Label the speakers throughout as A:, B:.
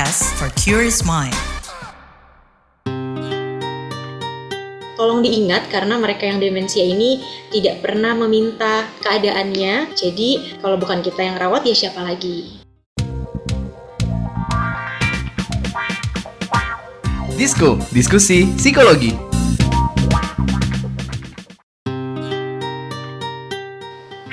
A: podcast for curious mind.
B: Tolong diingat karena mereka yang demensia ini tidak pernah meminta keadaannya. Jadi kalau bukan kita yang rawat ya siapa lagi?
C: Disko, diskusi psikologi.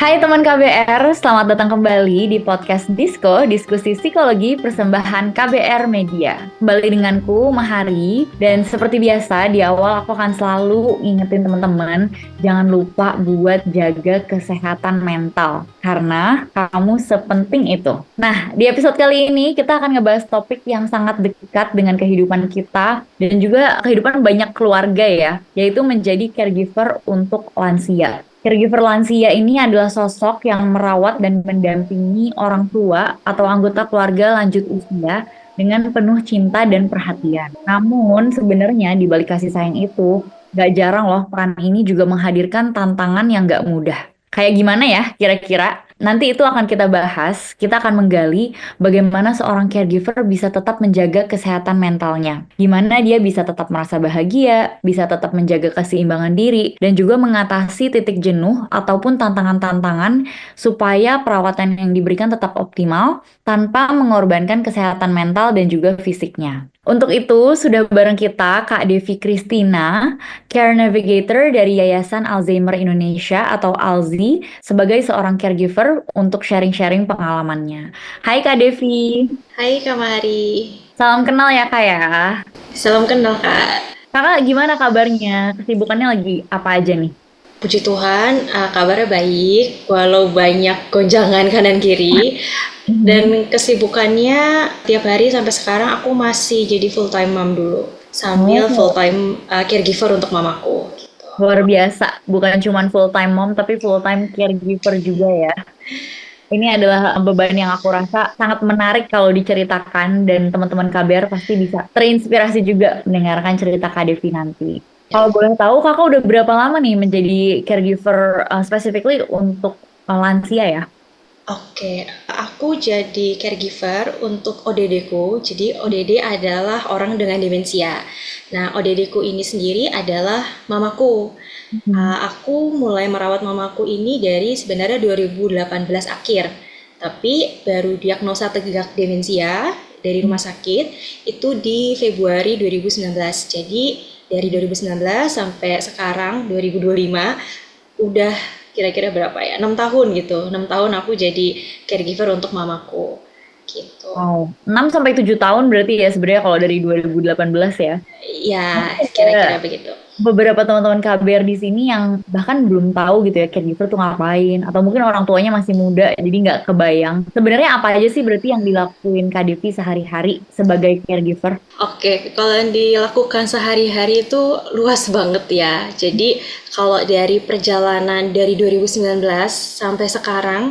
D: Hai teman KBR, selamat datang kembali di podcast Disko, diskusi psikologi persembahan KBR Media. Kembali denganku, Mahari, dan seperti biasa di awal aku akan selalu ingetin teman-teman, jangan lupa buat jaga kesehatan mental, karena kamu sepenting itu. Nah, di episode kali ini kita akan ngebahas topik yang sangat dekat dengan kehidupan kita, dan juga kehidupan banyak keluarga ya, yaitu menjadi caregiver untuk lansia. Caregiver lansia ini adalah sosok yang merawat dan mendampingi orang tua atau anggota keluarga lanjut usia dengan penuh cinta dan perhatian. Namun sebenarnya di balik kasih sayang itu, gak jarang loh peran ini juga menghadirkan tantangan yang gak mudah. Kayak gimana ya kira-kira? Nanti itu akan kita bahas, kita akan menggali bagaimana seorang caregiver bisa tetap menjaga kesehatan mentalnya. Gimana dia bisa tetap merasa bahagia, bisa tetap menjaga keseimbangan diri, dan juga mengatasi titik jenuh ataupun tantangan-tantangan supaya perawatan yang diberikan tetap optimal tanpa mengorbankan kesehatan mental dan juga fisiknya. Untuk itu, sudah bareng kita Kak Devi Christina, Care Navigator dari Yayasan Alzheimer Indonesia atau ALZI, sebagai seorang caregiver untuk sharing-sharing pengalamannya. Hai Kak Devi.
B: Hai Kak Mari.
D: Salam kenal ya Kak ya.
B: Salam kenal Kak.
D: Kakak gimana kabarnya? Kesibukannya lagi apa aja nih?
B: Puji Tuhan, kabarnya baik, walau banyak gonjangan kanan kiri. Dan kesibukannya tiap hari sampai sekarang aku masih jadi full time mom dulu, sambil full time caregiver untuk mamaku. Gitu.
D: Luar biasa, bukan cuma full time mom tapi full time caregiver juga ya. Ini adalah beban yang aku rasa sangat menarik kalau diceritakan dan teman-teman KBR pasti bisa terinspirasi juga mendengarkan cerita Kak Devi nanti. Kalau boleh tahu, kakak udah berapa lama nih menjadi caregiver specifically untuk lansia ya?
B: Oke, aku jadi caregiver untuk ODD-ku. Jadi ODD adalah orang dengan demensia. Nah, ODD-ku ini sendiri adalah mamaku. Aku mulai merawat mamaku ini dari sebenarnya 2018 akhir. Tapi baru diagnosa tegak demensia dari rumah sakit itu di Februari 2019. Jadi dari 2019 sampai sekarang 2025 udah kira-kira berapa ya? 6 tahun gitu. 6 tahun aku jadi caregiver untuk mamaku. Gitu.
D: Wow, 6 sampai 7 tahun berarti ya sebenarnya kalau dari 2018 ya.
B: Ya, kira-kira begitu.
D: Beberapa teman-teman KBR di sini yang bahkan belum tahu gitu ya caregiver tuh ngapain, atau mungkin orang tuanya masih muda jadi nggak kebayang. Sebenarnya apa aja sih berarti yang dilakuin Kak Devi sehari-hari sebagai caregiver?
B: Oke, kalau yang dilakukan sehari-hari itu luas banget ya. Jadi kalau dari perjalanan dari 2019 sampai sekarang,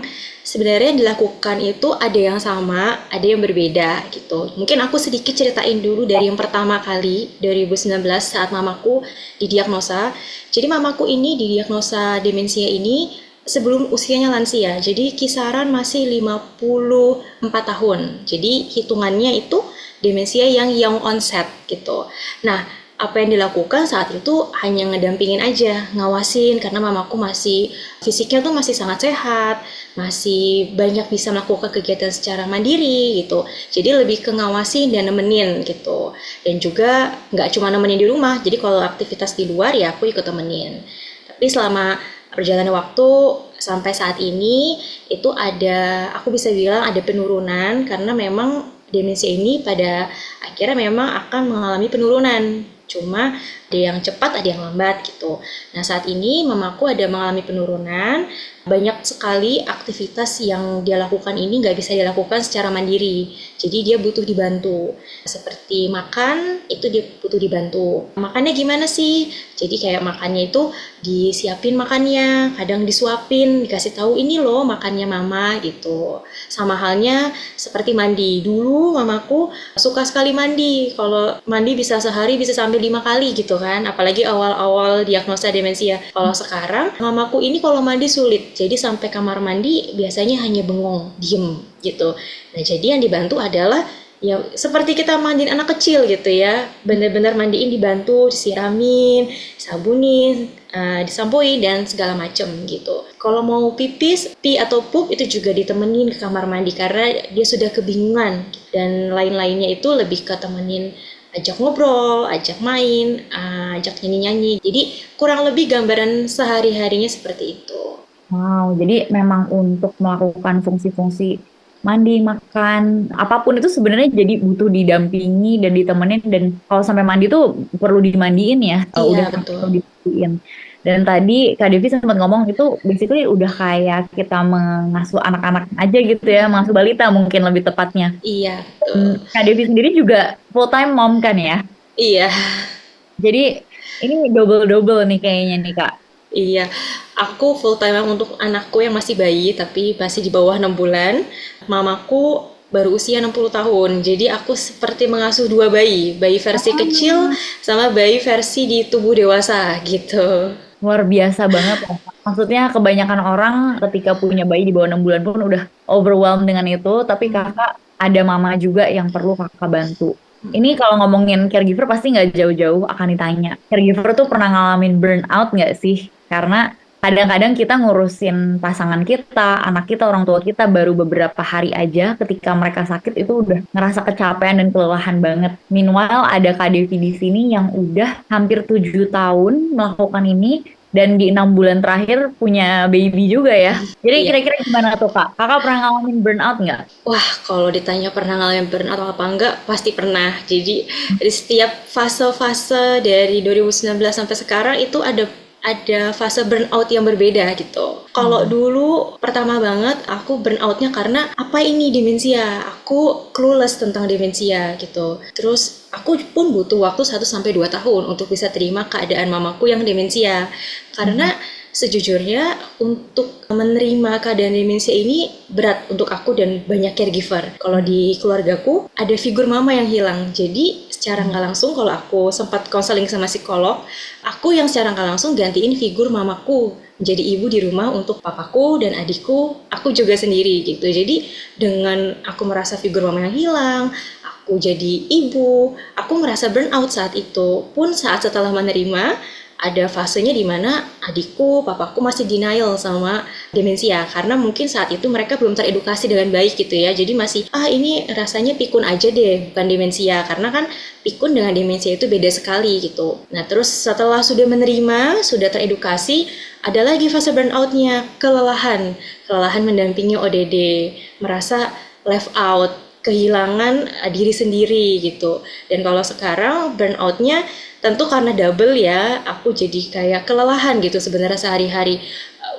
B: sebenarnya yang dilakukan itu ada yang sama, ada yang berbeda gitu. Mungkin aku sedikit ceritain dulu dari yang pertama kali 2019 saat mamaku didiagnosa. Jadi mamaku ini didiagnosa demensia ini sebelum usianya lansia. Jadi kisaran masih 54 tahun. Jadi hitungannya itu demensia yang young onset gitu. Nah, apa yang dilakukan saat itu hanya ngedampingin aja, ngawasin karena mamaku masih fisiknya tuh masih sangat sehat, masih banyak bisa melakukan kegiatan secara mandiri gitu. Jadi lebih ke ngawasin dan nemenin gitu. Dan juga nggak cuma nemenin di rumah, jadi kalau aktivitas di luar ya aku ikut temenin. Tapi selama perjalanan waktu sampai saat ini itu aku bisa bilang ada penurunan karena memang demensia ini pada akhirnya memang akan mengalami penurunan. Cuma ada yang cepat, ada yang lambat gitu. Nah saat ini mamaku ada mengalami penurunan, banyak sekali aktivitas yang dia lakukan ini nggak bisa dilakukan secara mandiri. Jadi dia butuh dibantu. Seperti makan, itu dia butuh dibantu. Makannya gimana sih? Jadi kayak makannya itu disiapin makannya, kadang disuapin, dikasih tahu ini loh makannya mama gitu. Sama halnya seperti mandi. Dulu mamaku suka sekali mandi. Kalau mandi bisa sehari bisa sampai 5 kali gitu kan. Apalagi awal-awal diagnosa demensia. Kalau sekarang mamaku ini kalau mandi sulit. Jadi sampai kamar mandi biasanya hanya bengong, diem gitu. Nah jadi yang dibantu adalah ya seperti kita mandiin anak kecil gitu ya, benar-benar mandiin, dibantu, disiramin, sabunin, disampoin dan segala macem gitu. Kalau mau pipis, pi atau pup itu juga ditemenin ke kamar mandi karena dia sudah kebingungan, dan lain-lainnya itu lebih ke temenin, ajak ngobrol, ajak main, ajak nyanyi-nyanyi. Jadi kurang lebih gambaran sehari-harinya seperti itu.
D: Wow, jadi memang untuk melakukan fungsi-fungsi mandi, makan, apapun itu sebenarnya jadi butuh didampingi dan ditemenin, dan kalau sampai mandi tuh perlu dimandiin ya,
B: Iya,
D: udah
B: betul.
D: perlu dimandiin. Dan tadi Kak Devi sempat ngomong itu basically udah kayak kita mengasuh anak-anak aja gitu ya, mengasuh balita mungkin lebih tepatnya.
B: Iya, betul.
D: Kak Devi sendiri juga full time mom kan ya?
B: Iya.
D: Jadi ini double-double nih kayaknya nih Kak.
B: Iya, aku full time untuk anakku yang masih bayi, tapi masih di bawah 6 bulan. Mamaku baru usia 60 tahun, jadi aku seperti mengasuh dua bayi, bayi versi kecil sama bayi versi di tubuh dewasa gitu.
D: Luar biasa banget ya. Maksudnya kebanyakan orang ketika punya bayi di bawah 6 bulan pun udah overwhelmed dengan itu, tapi kakak ada mama juga yang perlu kakak bantu. Ini kalau ngomongin caregiver pasti nggak jauh-jauh akan ditanya. Caregiver tuh pernah ngalamin burnout nggak sih? Karena kadang-kadang kita ngurusin pasangan kita, anak kita, orang tua kita baru beberapa hari aja ketika mereka sakit itu udah ngerasa kecapean dan kelelahan banget. Meanwhile ada Kak Devi di sini yang udah hampir 7 tahun melakukan ini dan di 6 bulan terakhir punya baby juga ya. Jadi
B: Iya.
D: kira-kira gimana tuh Kak? Kakak pernah ngalamin burnout nggak?
B: Wah, kalau ditanya pernah ngalamin burnout atau apa enggak, pasti pernah. Jadi di setiap fase-fase dari 2019 sampai sekarang itu ada fase burnout yang berbeda gitu. Kalau dulu pertama banget aku burnoutnya karena apa ini demensia? Aku clueless tentang demensia gitu. Terus aku pun butuh waktu 1 sampai 2 tahun untuk bisa terima keadaan mamaku yang demensia. Karena sejujurnya untuk menerima keadaan demensia ini berat untuk aku dan banyak caregiver. Kalau di keluargaku ada figur mama yang hilang. Jadi secara nggak langsung kalau aku sempat konseling sama psikolog, aku yang secara nggak langsung gantiin figur mamaku menjadi ibu di rumah untuk papaku dan adikku, aku juga sendiri gitu. Jadi dengan aku merasa figur mama yang hilang, aku jadi ibu, aku merasa burnout saat itu. Pun saat setelah menerima, ada fasenya di mana adikku, papaku masih denial sama demensia karena mungkin saat itu mereka belum teredukasi dengan baik gitu ya. Jadi masih ini rasanya pikun aja deh, bukan demensia, karena kan pikun dengan demensia itu beda sekali gitu. Nah, terus setelah sudah menerima, sudah teredukasi, ada lagi fase burnoutnya, kelelahan mendampingi ODD, merasa left out, kehilangan diri sendiri gitu. Dan kalau sekarang burnoutnya tentu karena double ya, aku jadi kayak kelelahan gitu sebenarnya sehari-hari,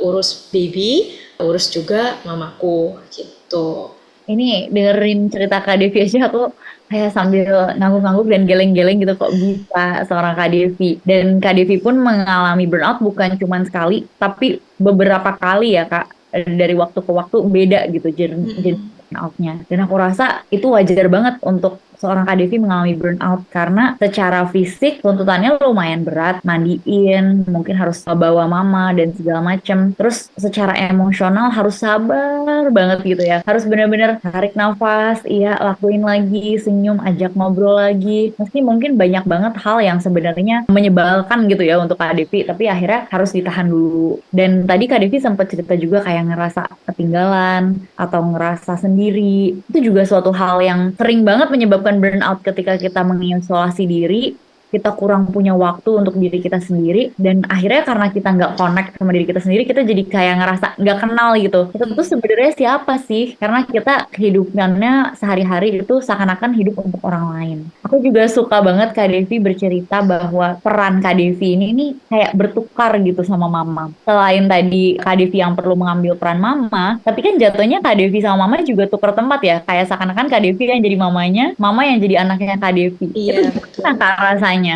B: urus baby, urus juga mamaku gitu.
D: Ini dengerin cerita Kak Devi aja aku kayak sambil ngangguk-ngangguk dan geleng-geleng gitu, kok bisa seorang Kak Devi. Dan Kak Devi pun mengalami burnout bukan cuma sekali, tapi beberapa kali ya Kak. Dari waktu ke waktu beda gitu jenis burnoutnya. Dan aku rasa itu wajar banget untuk seorang Kak Devi mengalami burnout karena secara fisik tuntutannya lumayan berat, mandiin, mungkin harus bawa mama dan segala macem. Terus secara emosional harus sabar banget gitu ya. Harus benar-benar tarik nafas, iya lakuin lagi, senyum, ajak ngobrol lagi. Meski mungkin banyak banget hal yang sebenarnya menyebalkan gitu ya untuk Kak Devi, tapi akhirnya harus ditahan dulu. Dan tadi Kak Devi sempat cerita juga kayak ngerasa ketinggalan atau ngerasa sendiri. Itu juga suatu hal yang sering banget menyebabkan burnout ketika kita mengisolasi diri, kita kurang punya waktu untuk diri kita sendiri, dan akhirnya karena kita nggak connect sama diri kita sendiri, kita jadi kayak ngerasa nggak kenal gitu. Kita tuh sebenarnya siapa sih? Karena kita kehidupannya sehari-hari itu seakan-akan hidup untuk orang lain. Aku juga suka banget Kak Devi bercerita bahwa peran Kak Devi ini nih kayak bertukar gitu sama mama. Selain tadi Kak Devi yang perlu mengambil peran mama, tapi kan jatuhnya Kak Devi sama mama juga tukar tempat ya. Kayak seakan-akan Kak Devi yang jadi mamanya, mama yang jadi anaknya Kak Devi. Itu
B: Iya, betul.
D: gimana Kak rasanya?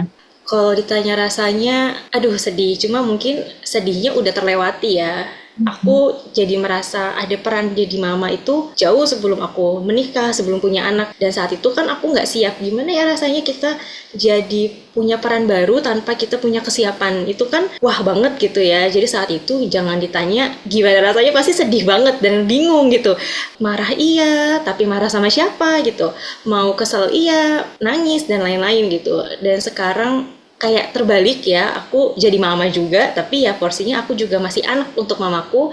B: Kalau ditanya rasanya, aduh sedih. Cuma mungkin sedihnya udah terlewati ya. Aku jadi merasa ada peran jadi mama itu jauh sebelum aku menikah, sebelum punya anak. Dan saat itu kan aku nggak siap. Gimana ya rasanya kita jadi punya peran baru tanpa kita punya kesiapan. Itu kan wah banget gitu ya. Jadi saat itu jangan ditanya gimana rasanya, pasti sedih banget dan bingung gitu. Marah iya, tapi marah sama siapa gitu. Mau kesel iya, nangis dan lain-lain gitu. Dan sekarang kayak terbalik ya, aku jadi mama juga, tapi ya porsinya aku juga masih anak untuk mamaku.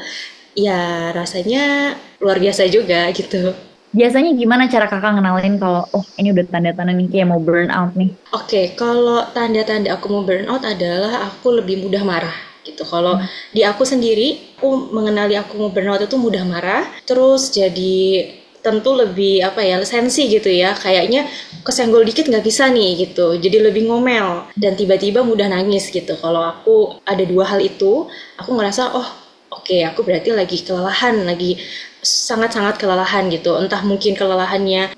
B: Ya rasanya luar biasa juga gitu.
D: Biasanya gimana cara kakak ngenalin kalau oh ini udah tanda-tanda nih kayak mau burn out nih?
B: Oke, kalau tanda-tanda aku mau burnout adalah aku lebih mudah marah gitu. Kalau di aku sendiri, aku mengenali aku mau burnout itu mudah marah, terus jadi tentu lebih apa ya, sensi gitu ya. Kayaknya kesenggol dikit nggak bisa nih gitu. Jadi lebih ngomel dan tiba-tiba mudah nangis gitu. Kalau aku ada dua hal itu, aku ngerasa oh oke, aku berarti lagi kelelahan, lagi sangat-sangat kelelahan gitu. Entah mungkin kelelahannya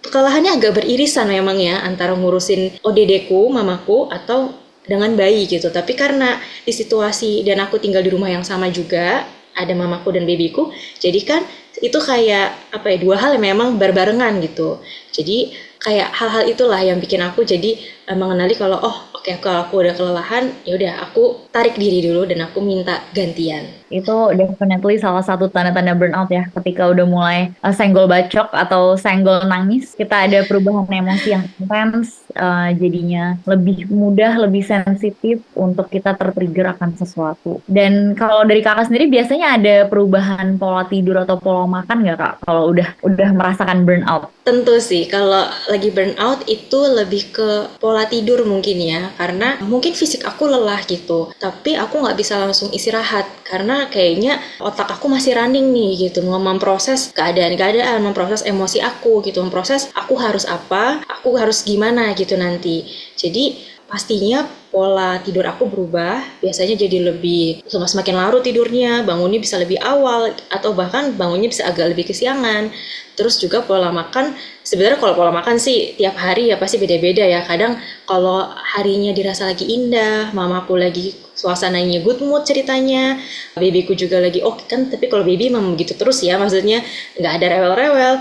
B: agak beririsan memang ya antara ngurusin ODD-ku, mamaku, atau dengan bayi gitu. Tapi karena di situasi dan aku tinggal di rumah yang sama juga, ada mamaku dan babyku, jadi kan itu kayak apa ya, dua hal yang memang berbarengan gitu. Jadi kayak hal-hal itulah yang bikin aku jadi mengenali kalau oh oke, kalau aku udah kelelahan ya udah aku tarik diri dulu dan aku minta gantian.
D: Itu definitely salah satu tanda-tanda burnout ya. Ketika udah mulai senggol bacok atau senggol nangis, kita ada perubahan emosi yang intens, jadinya lebih mudah, lebih sensitif untuk kita tertrigger akan sesuatu. Dan kalau dari kakak sendiri biasanya ada perubahan pola tidur atau pola makan nggak kak? Kalau udah merasakan burnout?
B: Tentu sih, kalau lagi burnout itu lebih ke pola tidur mungkin ya, karena mungkin fisik aku lelah gitu, tapi aku nggak bisa langsung istirahat, karena kayaknya otak aku masih running nih gitu, memproses keadaan-keadaan, memproses emosi aku gitu, memproses aku harus apa, aku harus gimana gitu nanti. Jadi pastinya pola tidur aku berubah, biasanya jadi lebih semakin larut tidurnya, bangunnya bisa lebih awal atau bahkan bangunnya bisa agak lebih kesiangan. Terus juga pola makan, sebenarnya kalau pola makan sih tiap hari ya pasti beda-beda ya. Kadang kalau harinya dirasa lagi indah, mamaku lagi suasananya good mood ceritanya, babyku juga lagi oke kan, tapi kalau baby memang begitu terus ya, maksudnya nggak ada rewel-rewel,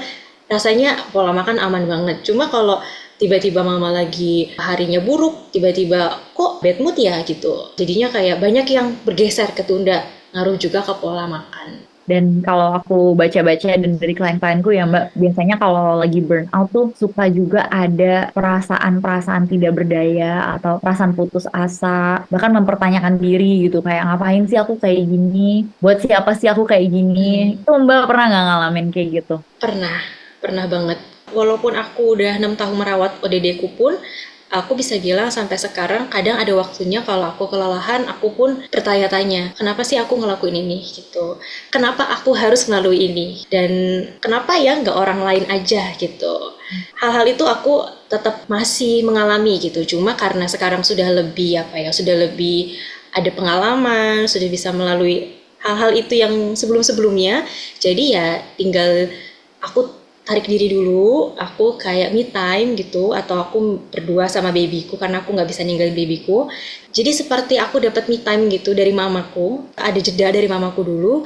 B: rasanya pola makan aman banget. Cuma kalau tiba-tiba mama lagi harinya buruk, tiba-tiba kok bad mood ya gitu. Jadinya kayak banyak yang bergeser ketunda, ngaruh juga ke pola makan.
D: Dan kalau aku baca-baca dan dari klien-klienku ya Mbak, biasanya kalau lagi burnout tuh suka juga ada perasaan-perasaan tidak berdaya atau perasaan putus asa, bahkan mempertanyakan diri gitu, kayak ngapain sih aku kayak gini, buat siapa sih aku kayak gini. Itu Mbak pernah nggak ngalamin kayak gitu?
B: Pernah, pernah banget. Walaupun aku udah 6 tahun merawat ODD-ku pun, aku bisa bilang sampai sekarang kadang ada waktunya kalau aku kelelahan, aku pun bertanya-tanya, kenapa sih aku ngelakuin ini gitu? Kenapa aku harus melalui ini? Dan kenapa ya nggak orang lain aja gitu? Hal-hal itu aku tetap masih mengalami gitu. Cuma karena sekarang sudah lebih apa ya, sudah lebih ada pengalaman, sudah bisa melalui hal-hal itu yang sebelum-sebelumnya. Jadi ya tinggal aku tarik diri dulu, aku kayak me time gitu, atau aku berdua sama babyku karena aku nggak bisa ninggalin babyku. Jadi seperti aku dapat me time gitu dari mamaku, ada jeda dari mamaku dulu,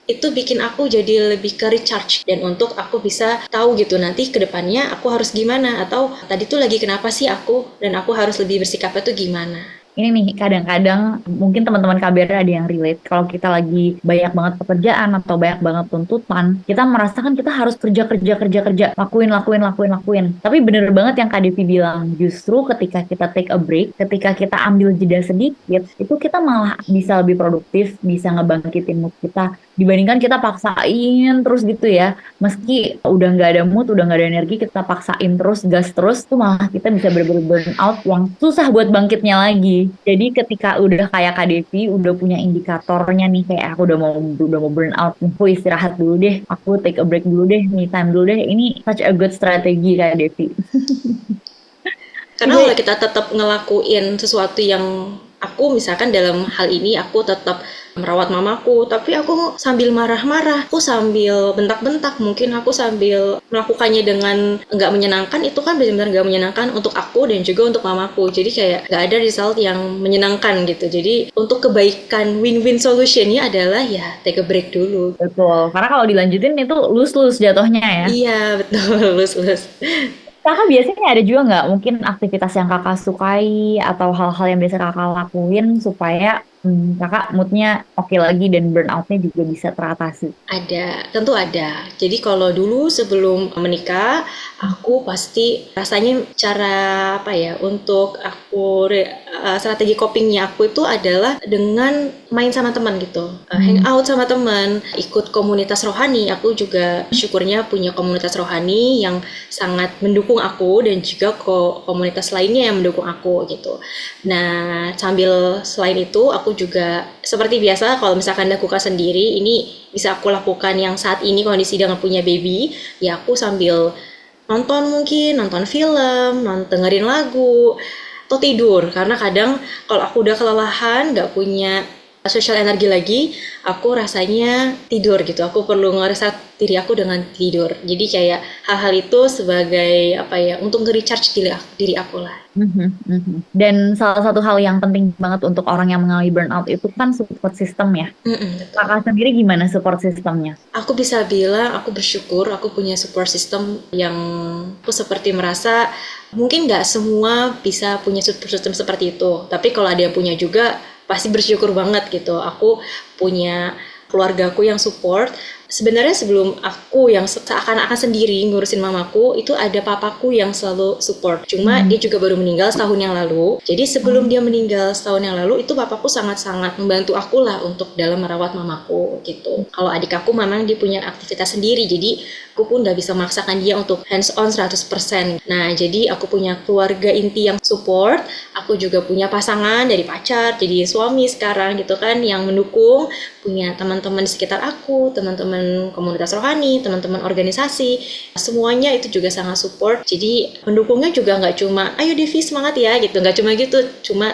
B: itu bikin aku jadi lebih ke recharge dan untuk aku bisa tahu gitu nanti ke depannya aku harus gimana, atau tadi tuh lagi kenapa sih aku dan aku harus lebih bersikapnya tuh gimana.
D: Ini nih, kadang-kadang mungkin teman-teman KBR ada yang relate. Kalau kita lagi banyak banget pekerjaan atau banyak banget tuntutan, kita merasakan kita harus kerja, kerja, kerja, kerja, lakuin, lakuin, lakuin, lakuin. Tapi bener banget yang Kak Devi bilang, justru ketika kita take a break, ketika kita ambil jeda sedikit, itu kita malah bisa lebih produktif, bisa ngebangkitin mood kita. Dibandingkan kita paksain terus gitu ya. Meski udah nggak ada mood, udah nggak ada energi, kita paksain terus, gas terus, tuh malah kita bisa bener-bener burn out yang susah buat bangkitnya lagi. Jadi ketika udah kayak Kak Devi, udah punya indikatornya nih, kayak aku udah mau burn out, aku istirahat dulu deh, aku take a break dulu deh, me time dulu deh. Ini such a good strategi Kak Devi.
B: Karena kalau kita tetap ngelakuin sesuatu yang aku misalkan dalam hal ini aku tetap merawat mamaku, tapi aku sambil marah-marah, aku sambil bentak-bentak, mungkin aku sambil melakukannya dengan nggak menyenangkan, itu kan benar-benar nggak menyenangkan untuk aku dan juga untuk mamaku. Jadi kayak nggak ada result yang menyenangkan gitu. Jadi untuk kebaikan win-win solutionnya adalah ya take a break dulu.
D: Betul, karena kalau dilanjutin itu lose-lose jatuhnya ya.
B: Iya betul, lulus.
D: Kakak biasanya ada juga nggak mungkin aktivitas yang kakak sukai atau hal-hal yang biasa kakak lakuin supaya kakak moodnya oke lagi dan burnoutnya juga bisa teratasi?
B: Ada, tentu ada. Jadi kalau dulu sebelum menikah, aku pasti rasanya cara apa ya untuk strategi copingnya aku itu adalah dengan main sama teman gitu, hangout sama teman, ikut komunitas rohani. Aku juga syukurnya punya komunitas rohani yang sangat mendukung aku dan juga komunitas lainnya yang mendukung aku gitu. Nah, selain itu aku juga seperti biasa kalau misalkan lakukan sendiri, ini bisa aku lakukan yang saat ini kondisi dengan punya baby, ya aku sambil nonton film, dengerin lagu, atau tidur. Karena kadang kalau aku udah kelelahan, nggak punya social energi lagi, aku rasanya tidur gitu. Aku perlu ngereset diri aku dengan tidur. Jadi kayak hal-hal itu sebagai apa ya, untuk nge-recharge diri aku lah.
D: Dan salah satu hal yang penting banget untuk orang yang mengalami burnout itu kan support system ya.
B: Betul.
D: Kakak sendiri gimana support systemnya?
B: Aku bisa bilang aku bersyukur aku punya support system yang aku seperti merasa mungkin nggak semua bisa punya support system seperti itu. Tapi kalau ada yang punya juga pasti bersyukur banget gitu. Aku punya keluargaku yang support. Sebenarnya sebelum aku yang seakan-akan sendiri ngurusin mamaku, itu ada papaku yang selalu support. Cuma dia juga baru meninggal setahun yang lalu. Jadi sebelum dia meninggal setahun yang lalu, itu papaku sangat-sangat membantu aku lah untuk dalam merawat mamaku gitu. Kalau adik aku memang dia punya aktivitas sendiri, jadi aku pun nggak bisa memaksakan dia untuk hands on 100%. Nah, jadi aku punya keluarga inti yang support. Aku juga punya pasangan dari pacar, jadi suami sekarang gitu kan, yang mendukung. Punya teman-teman di sekitar aku, teman-teman komunitas rohani, teman-teman organisasi, semuanya itu juga sangat support. Jadi pendukungnya juga nggak cuma ayo Devi semangat ya gitu, nggak cuma gitu,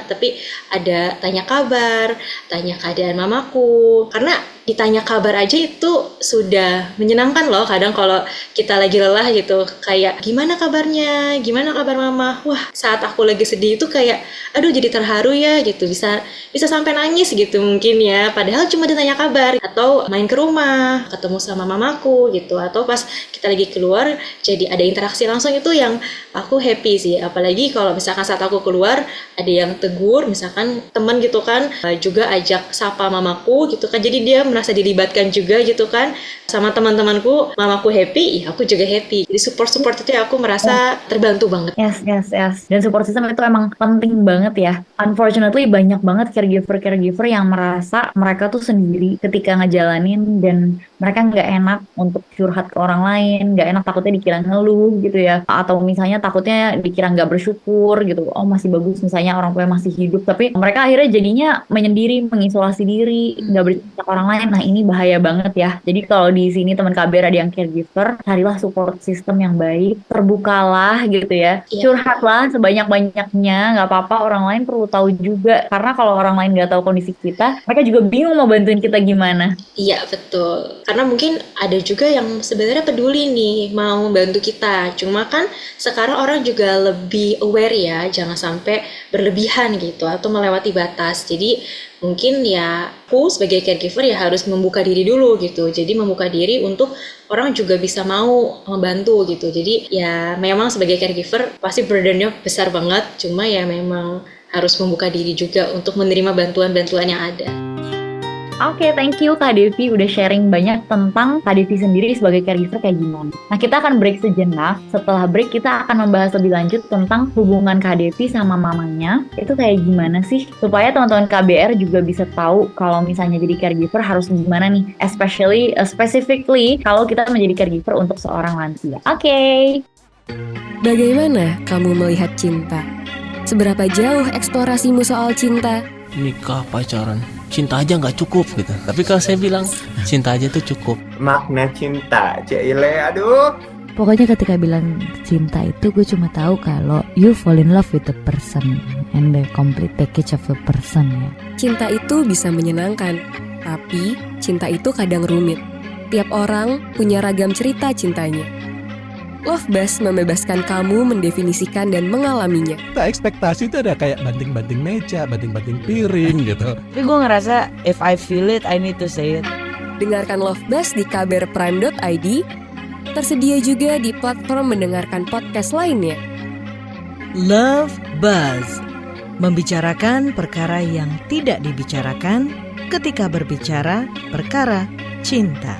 B: tapi ada tanya kabar, tanya keadaan mamaku, karena ditanya kabar aja itu sudah menyenangkan loh. Kadang kalau kita lagi lelah gitu, kayak gimana kabarnya, gimana kabar mama, wah saat aku lagi sedih itu kayak aduh jadi terharu ya gitu, bisa sampai nangis gitu mungkin ya, padahal cuma ditanya kabar. Atau main ke rumah ketemu sama mamaku gitu, atau pas kita lagi keluar jadi ada interaksi langsung, itu yang aku happy sih. Apalagi kalau misalkan saat aku keluar ada yang tegur, misalkan teman gitu kan, juga ajak sapa mamaku gitu kan, jadi dia merasa dilibatkan juga gitu kan sama teman-temanku. Mamaku happy, ya aku juga happy. Jadi support itu aku merasa terbantu banget.
D: Yes. Dan support system itu emang penting banget ya. Unfortunately banyak banget caregiver yang merasa mereka tuh sendiri ketika ngejalanin, dan mereka nggak enak untuk curhat ke orang lain, nggak enak, takutnya dikira ngeluh gitu ya, atau misalnya takutnya dikira nggak bersyukur gitu. Oh masih bagus misalnya orang tua masih hidup, tapi mereka akhirnya jadinya menyendiri, mengisolasi diri, nggak bercerita ke orang lain. Nah ini bahaya banget ya. Jadi kalau di sini teman KBR ada yang caregiver, carilah support system yang baik, terbukalah gitu ya, curhatlah sebanyak-banyaknya, nggak apa-apa orang lain perlu tahu juga, karena kalau orang lain nggak tahu kondisi kita, mereka juga bingung mau bantuin kita gimana.
B: Iya betul, karena mungkin ada juga yang sebenarnya peduli nih mau bantu kita, cuma kan sekarang orang juga lebih aware ya, jangan sampai berlebihan gitu atau melewati batas. Jadi mungkin ya aku sebagai caregiver ya harus membuka diri dulu gitu, jadi membuka diri untuk orang juga bisa mau membantu gitu. Jadi ya memang sebagai caregiver pasti burdennya besar banget, cuma ya memang harus membuka diri juga untuk menerima bantuan-bantuan yang ada.
D: Oke, thank you Kak Devi udah sharing banyak tentang Kak Devi sendiri sebagai caregiver kayak gimana. Nah, kita akan break sejenak. Setelah break, kita akan membahas lebih lanjut tentang hubungan Kak Devi sama mamanya. Itu kayak gimana sih? Supaya teman-teman KBR juga bisa tahu kalau misalnya jadi caregiver harus gimana nih. Specifically, kalau kita menjadi caregiver untuk seorang lansia. Oke.
A: Bagaimana kamu melihat cinta? Seberapa jauh eksplorasimu soal cinta?
E: Nikah, pacaran, cinta aja nggak cukup gitu. Tapi kalau saya bilang cinta aja tuh cukup.
F: Makna cinta, Cile, aduh.
G: Pokoknya ketika bilang cinta itu gue cuma tahu kalau you fall in love with the person and the complete package of the person ya.
A: Cinta itu bisa menyenangkan, Tapi, cinta itu kadang rumit. Tiap orang punya ragam cerita cintanya. Love Buzz membebaskan kamu mendefinisikan dan mengalaminya.
H: Ekspektasi itu ada kayak banting-banting meja, banting-banting piring gitu.
I: Tapi gue ngerasa if I feel it, I need to say it.
A: Dengarkan Love Buzz di kbrprime.id. Tersedia juga di platform mendengarkan podcast lainnya.
J: Love Buzz, membicarakan perkara yang tidak dibicarakan ketika berbicara perkara cinta.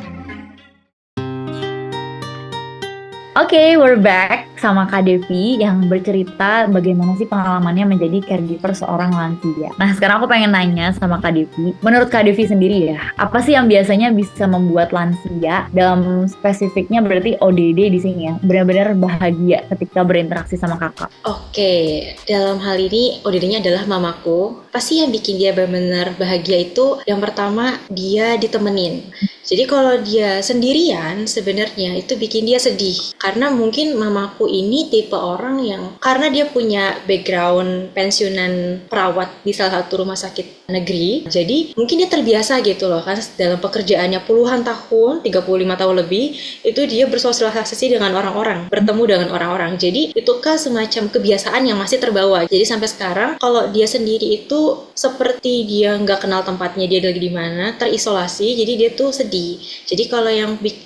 D: Oke, we're back sama Kak Devi yang bercerita bagaimana sih pengalamannya menjadi caregiver seorang lansia. Nah, sekarang aku pengen nanya sama Kak Devi. Menurut Kak Devi sendiri ya, apa sih yang biasanya bisa membuat lansia, dalam spesifiknya berarti ODD di sini ya, benar-benar bahagia ketika berinteraksi sama kakak?
B: Oke, dalam hal ini ODD-nya adalah mamaku. Pasti yang bikin dia benar-benar bahagia itu yang pertama dia ditemenin. Jadi kalau dia sendirian sebenarnya itu bikin dia sedih. Karena mungkin mamaku ini tipe orang yang karena dia punya background pensiunan perawat di salah satu rumah sakit negeri. Jadi mungkin dia terbiasa gitu loh kan dalam pekerjaannya puluhan tahun, 35 tahun lebih, itu dia bersosialisasi dengan orang-orang, bertemu dengan orang-orang. Jadi itu kan semacam kebiasaan yang masih terbawa. Jadi sampai sekarang kalau dia sendiri itu seperti dia nggak kenal tempatnya dia lagi di mana, terisolasi, jadi dia tuh sedih. Jadi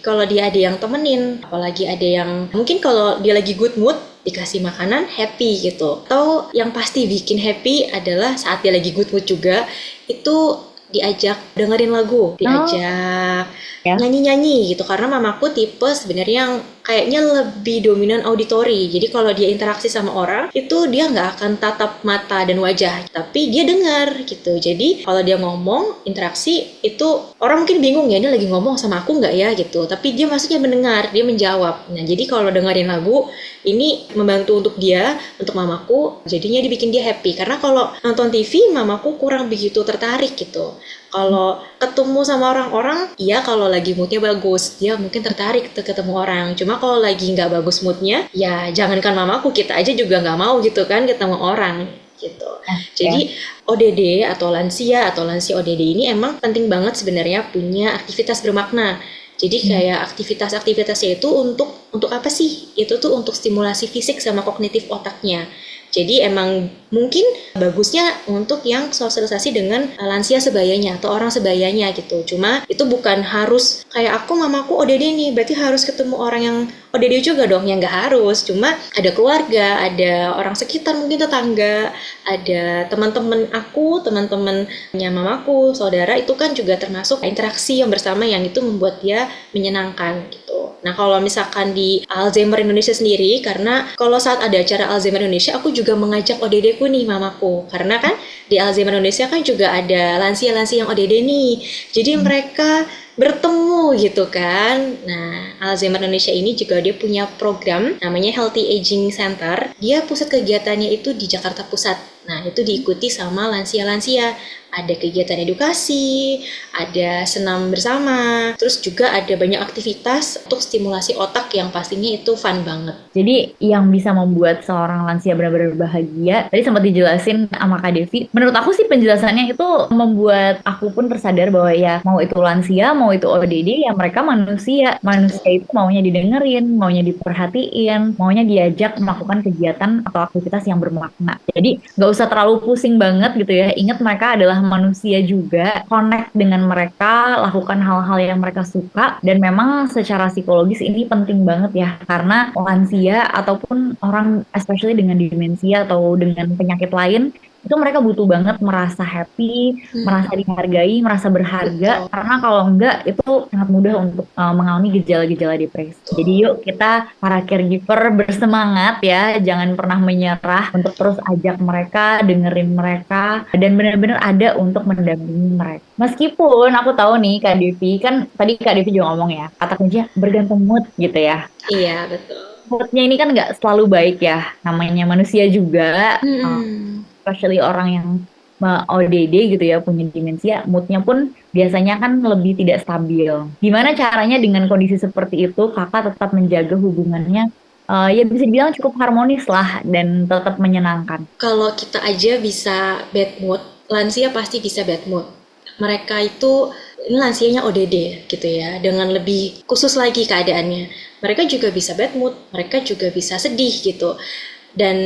B: kalau dia ada yang temenin, apalagi ada yang mungkin kalau dia lagi good mood dikasih makanan happy gitu. Atau yang pasti bikin happy adalah saat dia lagi good mood juga itu diajak dengerin lagu, diajak nyanyi-nyanyi gitu. Karena mamaku tipe sebenarnya yang kayaknya lebih dominan auditory. Jadi kalau dia interaksi sama orang, itu dia nggak akan tatap mata dan wajah, tapi dia dengar gitu. Jadi kalau dia ngomong, interaksi, itu orang mungkin bingung ya, ini lagi ngomong sama aku nggak ya gitu. Tapi dia maksudnya mendengar, dia menjawab. Nah jadi kalau dengerin lagu, ini membantu untuk dia, untuk mamaku, jadinya dibikin dia happy. Karena kalau nonton TV, mamaku kurang begitu tertarik gitu. Kalau ketemu sama orang-orang, iya kalau lagi moodnya bagus, dia mungkin tertarik ketemu orang. Cuma kalau lagi nggak bagus moodnya, ya jangankan mamaku, kita aja juga nggak mau gitu kan ketemu orang gitu. Jadi ODD atau lansia ODD ini emang penting banget sebenarnya punya aktivitas bermakna. Jadi kayak aktivitas-aktivitasnya itu untuk apa sih? Itu tuh untuk stimulasi fisik sama kognitif otaknya. Jadi emang mungkin bagusnya untuk yang sosialisasi dengan lansia sebayanya atau orang sebayanya gitu. Cuma itu bukan harus kayak aku mamaku ODD nih, berarti harus ketemu orang yang ODD juga dong, yang nggak harus. Cuma ada keluarga, ada orang sekitar mungkin tetangga, ada teman-teman aku, teman-temannya mamaku, saudara, itu kan juga termasuk interaksi yang bersama yang itu membuat dia menyenangkan gitu. Nah kalau misalkan di Alzheimer Indonesia sendiri, karena kalau saat ada acara Alzheimer Indonesia aku juga mengajak ODD-ku nih mamaku, karena kan di Alzheimer Indonesia kan juga ada lansia-lansia yang ODD nih, jadi mereka bertemu gitu kan. Nah Alzheimer Indonesia ini juga dia punya program namanya Healthy Aging Center. Dia pusat kegiatannya itu di Jakarta Pusat. Nah itu diikuti sama lansia-lansia. Ada kegiatan edukasi, ada senam bersama, terus juga ada banyak aktivitas untuk stimulasi otak yang pastinya itu fun banget.
D: Jadi yang bisa membuat seorang lansia benar-benar bahagia, tadi sempat dijelasin sama Kak Devi. Menurut aku sih penjelasannya itu membuat aku pun tersadar bahwa ya mau itu lansia, mau itu ODD, ya mereka manusia. Manusia itu maunya didengerin, maunya diperhatiin, maunya diajak melakukan kegiatan atau aktivitas yang bermakna. Jadi nggak usah terlalu pusing banget gitu ya. Ingat mereka adalah manusia juga, connect dengan mereka, lakukan hal-hal yang mereka suka, dan memang secara psikologis ini penting banget ya, karena lansia ataupun orang especially dengan demensia atau dengan penyakit lain, itu mereka butuh banget merasa happy, merasa dihargai, merasa berharga. Karena kalau enggak itu sangat mudah untuk mengalami gejala-gejala depresi. Jadi yuk kita para caregiver bersemangat ya, jangan pernah menyerah untuk terus ajak mereka, dengerin mereka, dan benar-benar ada untuk mendampingi mereka. Meskipun aku tahu nih Kak Devi, kan tadi Kak Devi juga ngomong ya, kata kuncinya bergantung mood gitu ya.
B: Iya betul.
D: Moodnya ini kan nggak selalu baik ya, namanya manusia juga. Especially orang yang ODD gitu ya, punya demensia, moodnya pun biasanya kan lebih tidak stabil. Gimana caranya dengan kondisi seperti itu kakak tetap menjaga hubungannya ya bisa dibilang cukup harmonis lah dan tetap menyenangkan?
B: Kalau kita aja bisa bad mood, lansia pasti bisa bad mood. Mereka itu ini lansianya ODD gitu ya, dengan lebih khusus lagi keadaannya. Mereka juga bisa bad mood, mereka juga bisa sedih gitu. Dan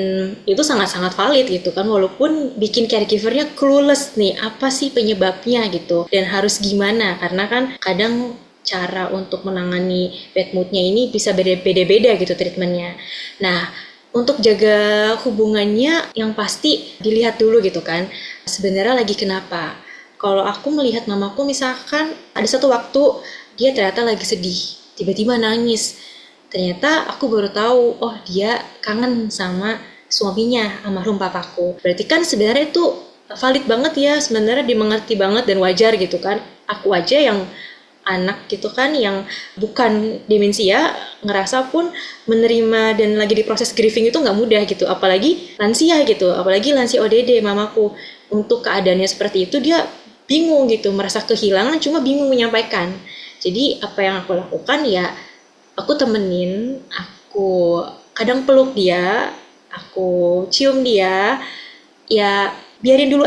B: itu sangat-sangat valid gitu kan, walaupun bikin caregivernya clueless nih, apa sih penyebabnya gitu, dan harus gimana, karena kan kadang cara untuk menangani bad moodnya ini bisa beda-beda gitu treatmentnya. Nah, untuk jaga hubungannya yang pasti dilihat dulu gitu kan, sebenarnya lagi kenapa. Kalau aku melihat mamaku misalkan ada satu waktu dia ternyata lagi sedih, tiba-tiba nangis. Ternyata aku baru tahu, oh dia kangen sama suaminya, almarhum papaku. Berarti kan sebenarnya itu valid banget ya, sebenarnya dimengerti banget dan wajar gitu kan. Aku aja yang anak gitu kan, yang bukan demensia, ngerasa pun menerima dan lagi di proses grieving itu nggak mudah gitu. Apalagi lansia gitu, apalagi lansia ODD mamaku. Untuk keadaannya seperti itu dia bingung gitu, merasa kehilangan, cuma bingung menyampaikan. Jadi apa yang aku lakukan ya, aku temenin, aku kadang peluk dia, aku cium dia, ya biarin dulu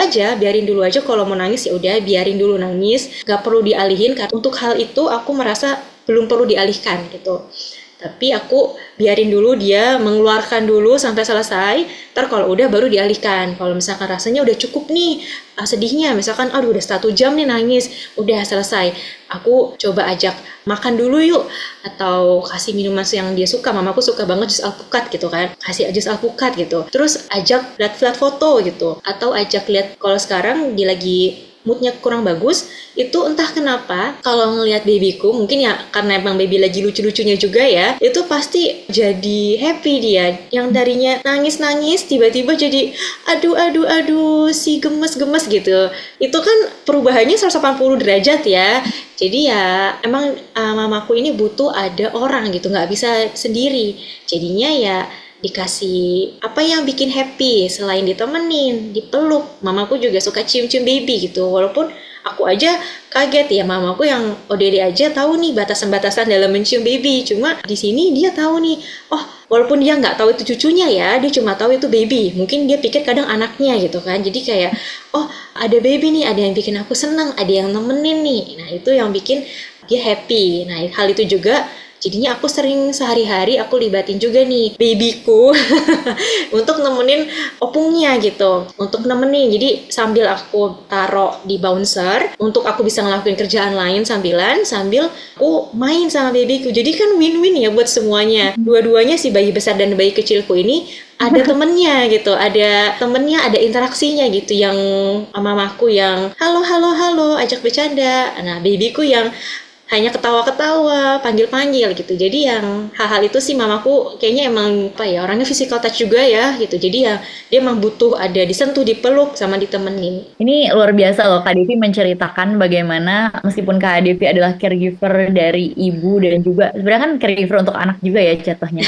B: aja kalau mau nangis ya udah biarin dulu nangis, gak perlu dialihin, karena untuk hal itu aku merasa belum perlu dialihkan gitu. Tapi aku biarin dulu dia mengeluarkan dulu sampai selesai, ntar kalau udah baru dialihkan. Kalau misalkan rasanya udah cukup nih sedihnya, misalkan aduh udah 1 jam nih nangis, udah selesai, aku coba ajak makan dulu yuk, atau kasih minuman yang dia suka. Mamaku suka banget jus alpukat gitu kan, kasih jus alpukat gitu, terus ajak lihat foto gitu, atau ajak lihat, kalau sekarang dia lagi moodnya kurang bagus, itu entah kenapa kalau ngelihat babyku, mungkin ya karena emang baby lagi lucu-lucunya juga ya, itu pasti jadi happy dia. Yang darinya nangis-nangis tiba-tiba jadi aduh si gemes-gemes gitu. Itu kan perubahannya 180 derajat ya. Jadi ya emang mamaku ini butuh ada orang gitu, nggak bisa sendiri. Jadinya ya dikasih apa yang bikin happy, selain ditemenin, dipeluk. Mamaku juga suka cium-cium baby gitu, walaupun aku aja kaget ya, mamaku yang ODD aja tahu nih batasan-batasan dalam mencium baby. Cuma di sini dia tahu nih, oh walaupun dia nggak tahu itu cucunya ya, dia cuma tahu itu baby. Mungkin dia pikir kadang anaknya gitu kan, jadi kayak oh ada baby nih, ada yang bikin aku senang, ada yang nemenin nih. Nah itu yang bikin dia happy. Nah hal itu juga jadinya aku sering sehari-hari aku libatin juga nih babyku untuk nemenin opungnya gitu, untuk nemenin. Jadi sambil aku taruh di bouncer untuk aku bisa ngelakuin kerjaan lain sambil aku main sama babyku. Jadi kan win-win ya buat semuanya. Dua-duanya, si bayi besar dan bayi kecilku ini ada temennya gitu, ada interaksinya gitu, yang mamaku yang halo ajak bercanda, nah babyku yang hanya ketawa-ketawa, panggil-panggil gitu. Jadi yang hal-hal itu sih mamaku kayaknya emang orangnya physical touch juga ya gitu. Jadi ya dia emang butuh ada disentuh, dipeluk, sama ditemenin.
D: Ini luar biasa loh, Kak Devi menceritakan bagaimana meskipun Kak Devi adalah caregiver dari ibu dan juga sebenarnya kan caregiver untuk anak juga ya jatuhnya.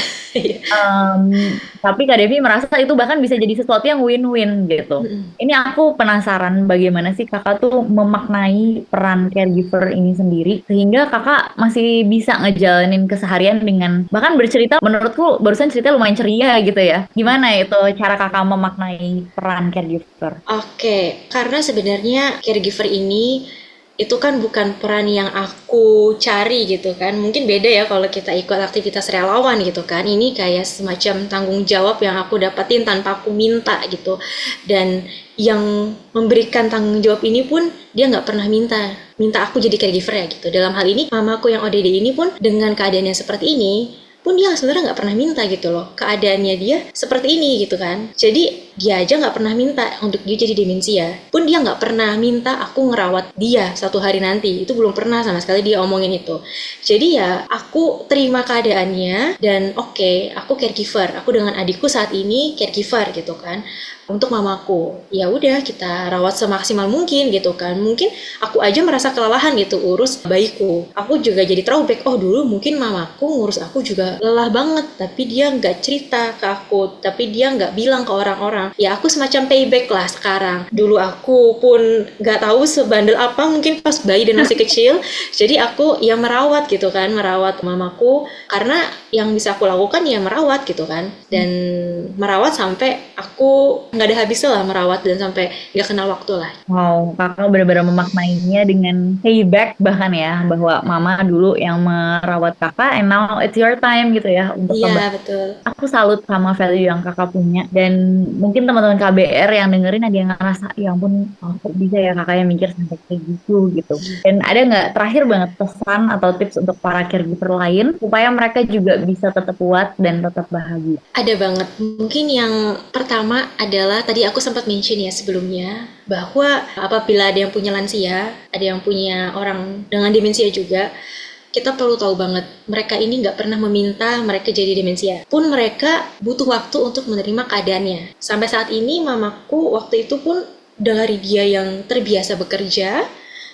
D: Tapi Kak Devi merasa itu bahkan bisa jadi sesuatu yang win-win gitu. Ini aku penasaran bagaimana sih kakak tuh memaknai peran caregiver ini sendiri sehingga kakak masih bisa ngejalanin keseharian dengan bahkan bercerita, menurutku barusan cerita lumayan ceria gitu ya. Gimana itu cara kakak memaknai peran caregiver?
B: Oke, karena sebenarnya caregiver ini itu kan bukan peran yang aku cari gitu kan. Mungkin beda ya kalau kita ikut aktivitas relawan gitu kan. Ini kayak semacam tanggung jawab yang aku dapetin tanpa aku minta gitu. Dan yang memberikan tanggung jawab ini pun dia nggak pernah minta aku jadi caregiver ya gitu. Dalam hal ini mamaku yang ODD ini pun dengan keadaannya seperti ini pun dia sebenarnya nggak pernah minta gitu loh, keadaannya dia seperti ini gitu kan. Jadi dia aja nggak pernah minta untuk dia jadi demensia, pun dia nggak pernah minta aku ngerawat dia suatu hari nanti, itu belum pernah sama sekali dia omongin itu. Jadi ya aku terima keadaannya dan oke, aku caregiver, aku dengan adikku saat ini caregiver gitu kan untuk mamaku. Ya udah kita rawat semaksimal mungkin gitu kan. Mungkin aku aja merasa kelelahan gitu urus bayiku, aku juga jadi throwback, oh dulu mungkin mamaku ngurus aku juga lelah banget, tapi dia nggak cerita ke aku, tapi dia nggak bilang ke orang-orang. ya aku semacam payback lah sekarang. Dulu aku pun gak tahu sebandel apa mungkin pas bayi dan masih kecil, jadi aku ya merawat gitu kan, merawat mamaku, karena yang bisa aku lakukan ya merawat gitu kan, dan merawat sampai aku nggak ada habisnya lah merawat, dan sampai nggak kenal waktu lah.
D: Wow, kakak benar-benar memaknainya dengan payback bahkan ya, bahwa mama dulu yang merawat kakak and now it's your time gitu ya untuk
B: Iya betul.
D: Aku salut sama value yang kakak punya, dan mungkin teman-teman KBR yang dengerin ada yang ngerasa ya ampun, kok bisa ya kakaknya mikir sampai kayak gitu. Dan ada nggak terakhir banget pesan atau tips untuk para caregiver lain supaya mereka juga bisa tetap kuat dan tetap bahagia?
B: Ada banget. Mungkin yang pertama adalah tadi aku sempat mention ya sebelumnya, bahwa apabila ada yang punya lansia, ada yang punya orang dengan demensia juga, kita perlu tahu banget, mereka ini nggak pernah meminta mereka jadi demensia. Pun mereka butuh waktu untuk menerima keadaannya. Sampai saat ini mamaku waktu itu pun dari dia yang terbiasa bekerja,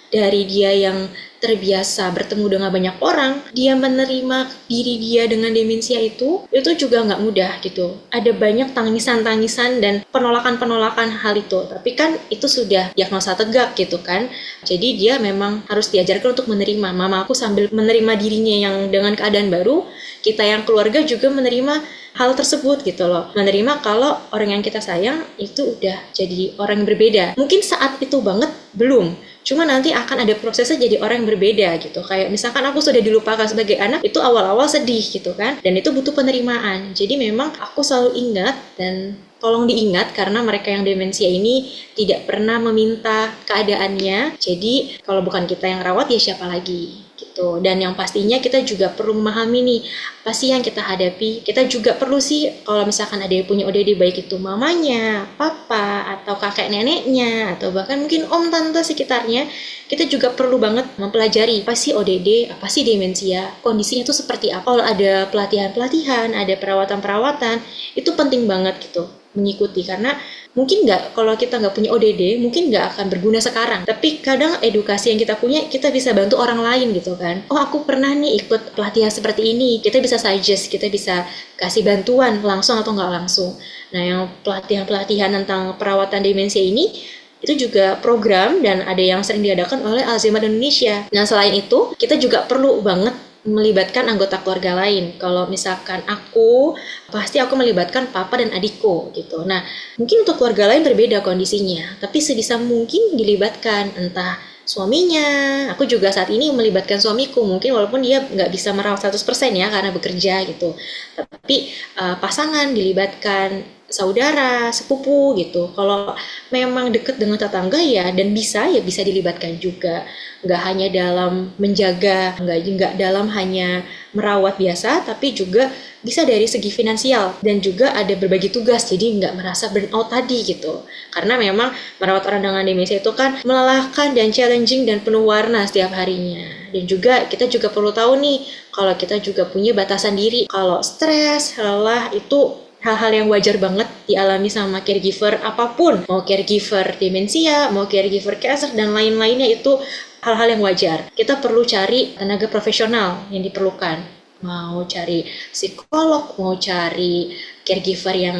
B: dari dia yang terbiasa bertemu dengan banyak orang, dia menerima diri dia dengan demensia itu juga nggak mudah gitu. Ada banyak tangisan-tangisan dan penolakan-penolakan hal itu. Tapi kan itu sudah diagnosa tegak gitu kan. Jadi dia memang harus diajarkan untuk menerima. Mama aku sambil menerima dirinya yang dengan keadaan baru, kita yang keluarga juga menerima hal tersebut gitu loh. Menerima kalau orang yang kita sayang itu udah jadi orang yang berbeda. Mungkin saat itu banget belum, cuma nanti akan ada prosesnya jadi orang yang berbeda gitu. Kayak misalkan aku sudah dilupakan sebagai anak, itu awal-awal sedih gitu kan, dan itu butuh penerimaan. Jadi memang aku selalu ingat, dan tolong diingat, karena mereka yang demensia ini tidak pernah meminta keadaannya. Jadi kalau bukan kita yang rawat ya siapa lagi gitu. Dan yang pastinya kita juga perlu memahami nih, apa sih yang kita hadapi. Kita juga perlu sih, kalau misalkan ada yang punya ODD, baik itu mamanya, papa, atau kakek neneknya, atau bahkan mungkin om tante sekitarnya, kita juga perlu banget mempelajari apa sih ODD, apa sih demensia, kondisinya itu seperti apa. Kalau ada pelatihan-pelatihan, ada perawatan-perawatan, itu penting banget gitu mengikuti, karena mungkin kalau kita nggak punya ODD, mungkin nggak akan berguna sekarang. Tapi kadang edukasi yang kita punya, kita bisa bantu orang lain gitu kan. Oh, aku pernah nih ikut pelatihan seperti ini. Kita bisa suggest, kita bisa kasih bantuan langsung atau nggak langsung. Nah, yang pelatihan-pelatihan tentang perawatan demensia ini, itu juga program dan ada yang sering diadakan oleh Alzheimer Indonesia. Nah, selain itu, kita juga perlu banget melibatkan anggota keluarga lain. Kalau misalkan aku, pasti aku melibatkan papa dan adikku gitu. Nah, mungkin untuk keluarga lain berbeda kondisinya, tapi sebisa mungkin dilibatkan, entah suaminya. Aku juga saat ini melibatkan suamiku, mungkin walaupun dia nggak bisa merawat 100% ya karena bekerja gitu, tapi pasangan dilibatkan, saudara, sepupu gitu. Kalau memang dekat dengan tetangga ya, dan bisa dilibatkan juga. Nggak hanya dalam menjaga, nggak dalam hanya merawat biasa, tapi juga bisa dari segi finansial, dan juga ada berbagi tugas, jadi nggak merasa burnout tadi gitu. Karena memang merawat orang dengan demensia itu kan melelahkan dan challenging dan penuh warna setiap harinya. Dan juga kita juga perlu tahu nih, kalau kita juga punya batasan diri. Kalau stres, lelah, itu hal-hal yang wajar banget dialami sama caregiver apapun. Mau caregiver demensia, mau caregiver cancer, dan lain-lainnya, itu hal-hal yang wajar. Kita perlu cari tenaga profesional yang diperlukan. Mau cari psikolog, mau cari caregiver yang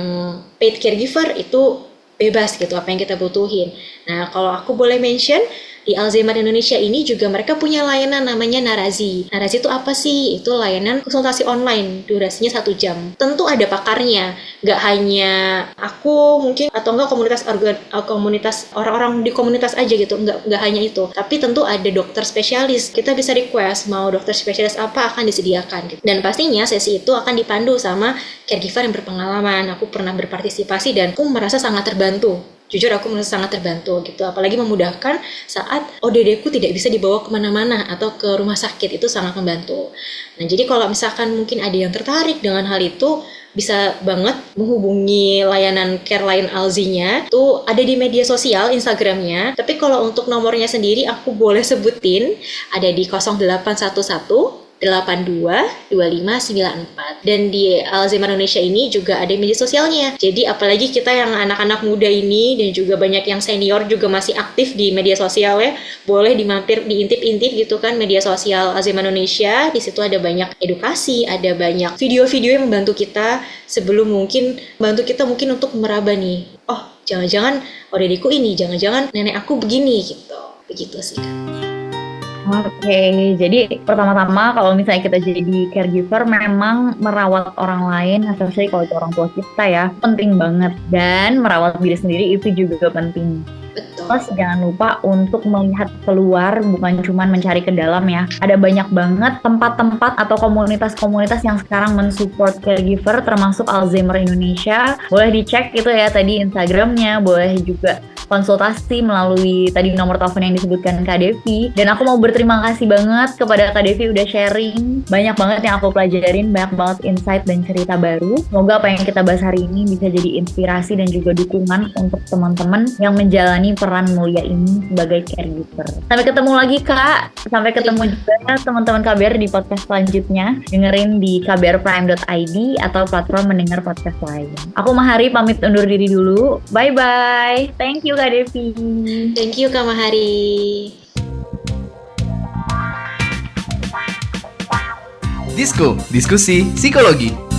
B: paid caregiver, itu bebas gitu apa yang kita butuhin. Nah, kalau aku boleh mention, di Alzheimer Indonesia ini juga mereka punya layanan namanya Narazi. Narazi itu apa sih? Itu layanan konsultasi online, durasinya 1 jam. Tentu ada pakarnya, nggak hanya aku mungkin, atau enggak komunitas orang-orang di komunitas aja gitu, nggak hanya itu. Tapi tentu ada dokter spesialis. Kita bisa request mau dokter spesialis apa, akan disediakan gitu. Dan pastinya sesi itu akan dipandu sama caregiver yang berpengalaman. Aku pernah berpartisipasi dan aku merasa sangat terbantu. Jujur aku merasa sangat terbantu gitu, apalagi memudahkan saat ODD-ku tidak bisa dibawa kemana-mana atau ke rumah sakit, itu sangat membantu. Nah, jadi kalau misalkan mungkin ada yang tertarik dengan hal itu, bisa banget menghubungi layanan Careline Alzi-nya, itu ada di media sosial Instagramnya. Tapi kalau untuk nomornya sendiri aku boleh sebutin, ada di 0811 822594. Dan di Alzheimer Indonesia ini juga ada media sosialnya. Jadi apalagi kita yang anak-anak muda ini dan juga banyak yang senior juga masih aktif di media sosial ya, boleh dimampir, diintip-intip gitu kan media sosial Alzheimer Indonesia. Di situ ada banyak edukasi, ada banyak video-video yang membantu kita sebelum mungkin bantu kita mungkin untuk meraba nih. Oh, jangan-jangan dedekku ini, jangan-jangan nenek aku begini gitu. Begitu sih Kak.
D: Oke, jadi pertama-tama kalau misalnya kita jadi caregiver memang merawat orang lain, especially kalau itu orang tua kita ya, penting banget. Dan merawat diri sendiri itu juga penting. Plus jangan lupa untuk melihat keluar, bukan cuma mencari ke dalam ya. Ada banyak banget tempat-tempat atau komunitas-komunitas yang sekarang mensupport caregiver, termasuk Alzheimer Indonesia. Boleh dicek itu ya tadi Instagramnya, boleh juga konsultasi melalui tadi nomor telepon yang disebutkan Kak Devi. Dan aku mau berterima kasih banget kepada Kak Devi udah sharing. Banyak banget yang aku pelajarin, banyak banget insight dan cerita baru. Semoga apa yang kita bahas hari ini bisa jadi inspirasi dan juga dukungan untuk teman-teman yang menjalani peran mulia ini sebagai caregiver. Sampai ketemu lagi Kak. Sampai ketemu juga teman-teman KBR di podcast selanjutnya. Dengerin di kbrprime.id atau platform mendengar podcast lain. Aku Mahari pamit undur diri dulu. Bye-bye. Thank you Kak Devi.
B: Thank you Kak Mahari.
C: Disko, diskusi psikologi.